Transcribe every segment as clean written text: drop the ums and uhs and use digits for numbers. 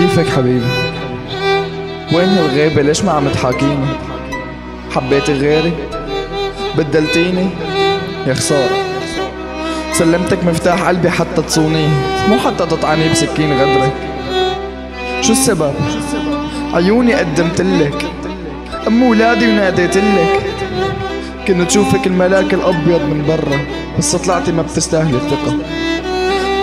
كيفك حبيبي؟ وين هالغيبة؟ ليش ما عم تحاكيني؟ حبيتي غيري؟ بدلتيني؟ يا خسارة، سلمتك مفتاح قلبي حتى تصونيه، مو حتى تطعني بسكين غدرك. شو السبب؟ عيوني قدمتلك، أم ولادي وناديتلك، كنت تشوفك الملاك الأبيض من برا، بس طلعتي ما بتستاهلي الثقة.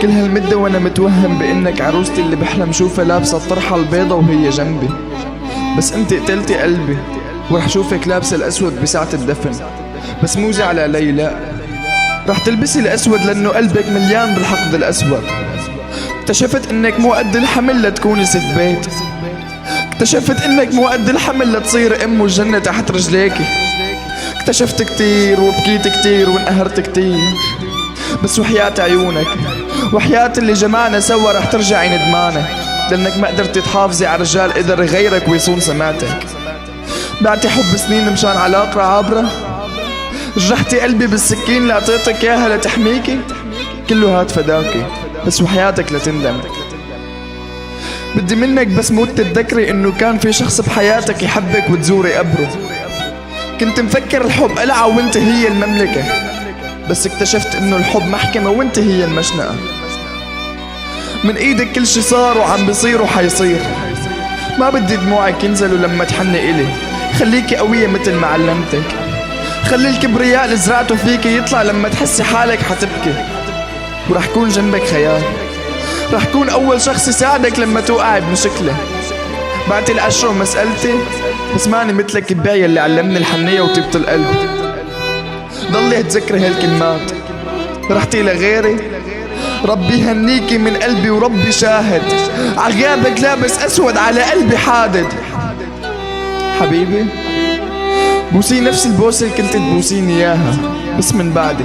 كل هالمدة وانا متوهم بانك عروستي اللي بحلم شوفها لابسة الطرحة البيضة وهي جنبي، بس انت قتلتي قلبي ورح شوفك لابسة الاسود بساعة الدفن. بس مو زعلة علي، لا، رح تلبسي الاسود لانه قلبك مليان بالحقد الاسود. اكتشفت انك مو قد الحمل لتكوني ست بيت، اكتشفت انك مو قد الحمل لتصير ام والجنة تحت رجليكي. اكتشفت كتير وبكيت كتير وانقهرت كتير، بس وحياة عيونك وحياة اللي جمعنا سوا رح ترجعي ندمانة، لأنك ما قدرتي تحافظي على رجال قدر يغيرك ويصون سمعتك. بعتي حب سنين مشان علاقة عابرة، جرحتي قلبي بالسكين اللي اعطيتك اياها لتحميكي. كله هاد فداكي، بس وحياتك لتندم. بدي منك بس موت تتذكري انه كان في شخص بحياتك يحبك وتزوري قبره. كنت مفكر الحب قلعة وانت هي المملكة، بس اكتشفت انه الحب محكمة وانت هي المشنقة. من ايدك كل شي صار وعم بيصير وحيصير، ما بدي دموعك ينزلوا لما تحني إلي. خليكي قوية مثل ما علمتك، خلي الكبرياء اللي زرعته فيكي يطلع لما تحسي حالك حتبكي. ورح كون جنبك خيال، رح كون اول شخص يساعدك لما توقعي بمشكلة. بعتي العشرة ومسألتي، بس ماني مثلك الباية اللي علمني الحنية وطيبة القلب. ضلي اتذكري هالكلمات، رحتي لغيري ربي يهنيكي من قلبي وربي شاهد، عغيابك لابس اسود على قلبي حادد. حبيبي بوسي نفس البوسة اللي كنت تبوسيني اياها بس من بعدي،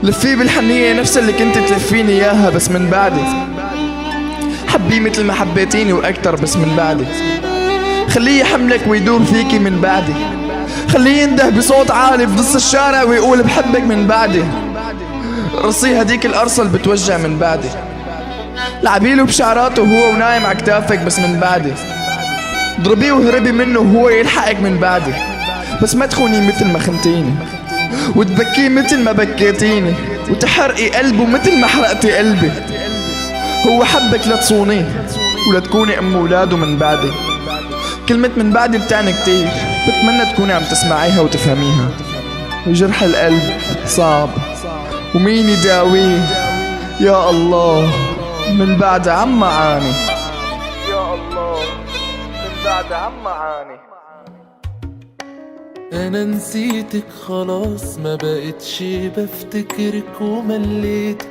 لفيه بالحنية نفس اللي كنت تلفيني اياها بس من بعدي، حبيه مثل ما حبيتيني واكتر بس من بعدي، خليه يحملك ويدور فيكي من بعدي، خليه ينده بصوت عالي في نص الشارع ويقول بحبك من بعدي، رصيه هديك القرصة اللي بتوجع من بعدي، لعبيله بشعراته وهو ونايم على كتافك بس من بعدي، ضربيه وهربي منه وهو يلحقك من بعدي، بس ما تخوني مثل ما خنتيني، وتبكيه مثل ما بكيتيني، وتحرقي قلبه مثل ما حرقتي قلبي. هو حبك لتصونيه ولتكوني ام اولاده من بعدي. كلمة من بعدي بتعني كتير، بتمنى تكوني عم تسمعيها وتفهميها. وجرح القلب صعب ومين يداويه؟ يا الله من بعد عم عاني، يا الله من بعد عم عاني. انا نسيتك خلاص، ما بقتش بفتكرك ومليتك.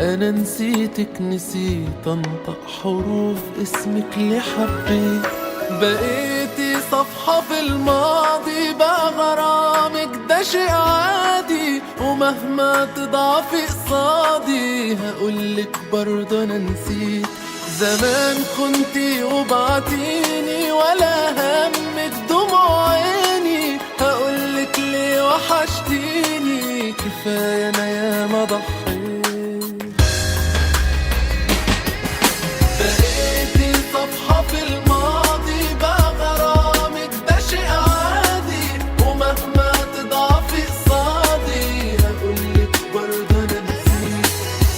انا نسيتك، نسيت انطق حروف اسمك اللي حبيت. بقيتي صفحة في الماضي، بقى غرامك ده شيء عادي، ومهما تضعفي قصادي هقولك برضه انا نسيت. زمان كنتي وبعتيني ولا همك دموع عيني، هقولك ليه وحشتيني، كفاية انا ياما ضحيت. بقيتي صفحة في الماضي، بقى غرامك ده شيء عادي، ومهما تضعفي قصادي هقولك برضه انا نسيت.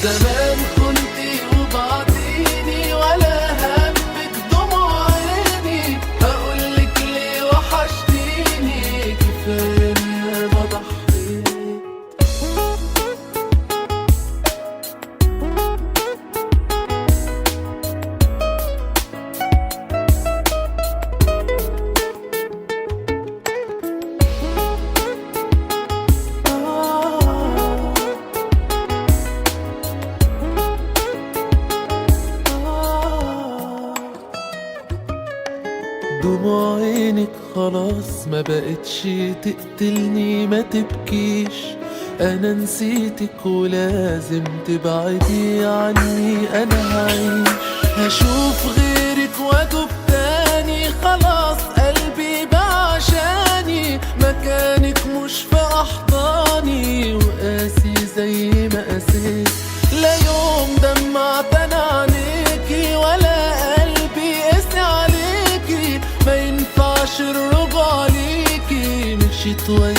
زمان كنتي وبعتيني ولا همك دموع عيني، هقولك ليه وحشتيني، كفاية انا ما ضحيت. دموع عينك خلاص ما بقتش تقتلني، ما تبكيش. انا نسيتك ولازم تبعدي عني، انا هعيش هشوف غيرك واتوب تاني. خلاص قلبي بقى عشاني، مكانك مش في احضاني، وقاسي زي ما قاسيت. لا يوم دمعت انا عينيكي ولا وياك